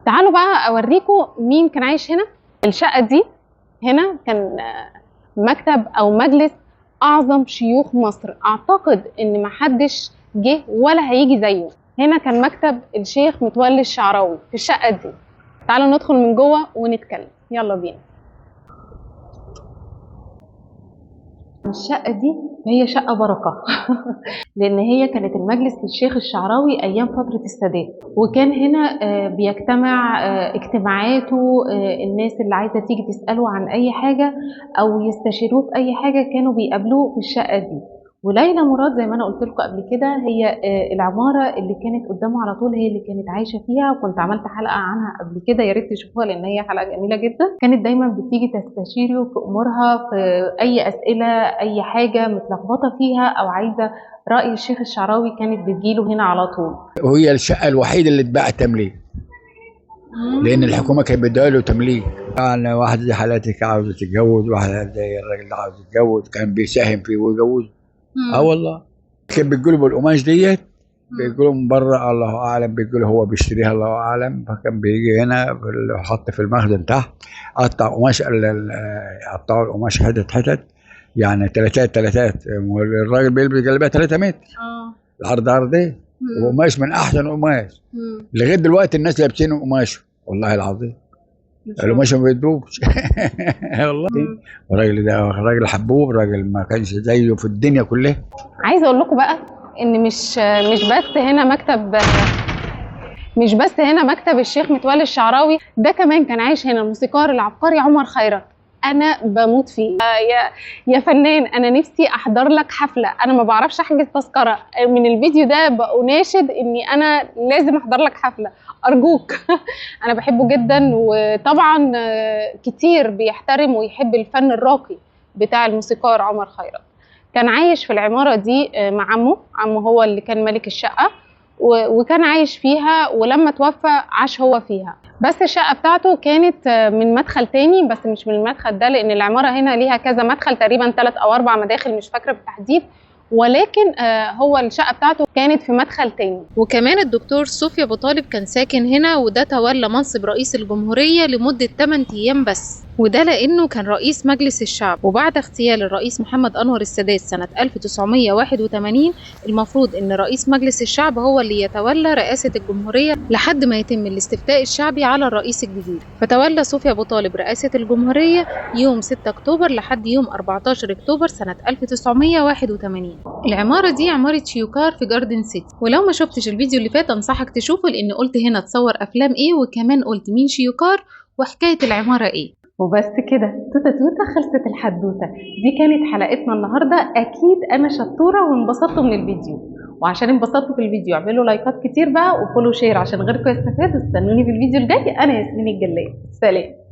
تعالوا بقى اوريكم مين كان عايش هنا. الشقه دي هنا كان مكتب او مجلس اعظم شيوخ مصر، اعتقد ان محدش جه ولا هيجي زيه. هنا كان مكتب الشيخ متولي الشعراوي في الشقه دي. تعالوا ندخل من جوه ونتكلم، يلا بينا. الشقه دي هي شقه بركه لان هي كانت المجلس للشيخ الشعراوي ايام فتره السادات، وكان هنا بيجتمع اجتماعاته، الناس اللي عايزه تيجي تساله عن اي حاجه او يستشيروه في اي حاجه كانوا بيقابلوه في الشقه دي. وليلى مراد زي ما انا قلت لكم قبل كده هي العماره اللي كانت قدامه على طول، هي اللي كانت عايشه فيها، وكنت عملت حلقه عنها قبل كده، يا ريت تشوفوها لان هي حلقه جميله جدا. كانت دايما بتيجي تستشيره في امورها، في اي اسئله، اي حاجه متلخبطه فيها او عايزه راي الشيخ الشعراوي كانت بتجيله هنا على طول. وهي الشقه الوحيده اللي اتباعت تمليك، لان الحكومه كانت بتديها له تمليك. يعني واحده زي حالاتك عاوزه تتجوز، واحده زي الراجل ده عاوز يتجوز، كان بيساهم فيه ويجوز. والله كان بيقولوا بالقماش ديت، بيقولوا من بره الله اعلم، بيقولوا هو بيشتريها الله اعلم. فكان بيجي هنا يحط في المخزن تحت، قطع قماش، قطعوا القماش حتت يعني تلاتات. الراجل بيلبس جلابيه 3 متر، العرض عرضين، وقماش من احسن قماش. لغايه دلوقتي الناس لابسين قماش، والله العظيم القماش ما بيدوبش والله. الراجل ده راجل حبوب، راجل ما كانش زيه في الدنيا كلها. عايزه اقول لكم بقى ان مش بس هنا مكتب الشيخ متولي الشعراوي، ده كمان كان عايش هنا الموسيقار العبقري عمر خيرت. انا بموت فيه يا فنان، انا نفسي احضر لك حفله، انا ما بعرفش احجز تذكره. من الفيديو ده بأناشد اني انا لازم احضر لك حفله، ارجوك انا بحبه جدا، وطبعا كتير بيحترم ويحب الفن الراقي بتاع الموسيقار عمر خيرت. كان عايش في العماره دي مع عمه هو اللي كان ملك الشقه، وكان عايش فيها، ولما توفى عاش هو فيها. بس الشقة بتاعته كانت من مدخل تاني، بس مش من المدخل ده، لأن العمارة هنا ليها كذا مدخل، تقريبا 3 أو 4 مداخل، مش فاكرة بالتحديد، ولكن هو الشقة بتاعته كانت في مدخل تاني. وكمان الدكتور صوفي أبو طالب كان ساكن هنا، وده تولى منصب رئيس الجمهورية لمدة 8 أيام بس، وده لأنه كان رئيس مجلس الشعب. وبعد اغتيال الرئيس محمد أنور السادات سنة 1981 المفروض أن رئيس مجلس الشعب هو اللي يتولى رئاسة الجمهورية لحد ما يتم الاستفتاء الشعبي على الرئيس الجديد. فتولى صوفي أبو طالب رئاسة الجمهورية يوم 6 أكتوبر لحد يوم 14 أكتوبر سنة 1981. العمارة دي عمارة شيوكار في جاردن سيتي، ولو ما شفتش الفيديو اللي فات انصحك تشوفه، لأن قلت هنا تصور أفلام إيه، وكمان قلت مين شيوكار وحكاية العمارة إيه. وبس كده، توتة خلصت الحدوته دي. كانت حلقتنا النهارده، اكيد انا شطوره وانبسطتوا من الفيديو، وعشان انبسطتوا في الفيديو اعملوا لايكات كتير بقى وفولو شير عشان غيركم يستفادوا. استنوني في الفيديو الجاي، انا ياسمين الجلاد، سلام.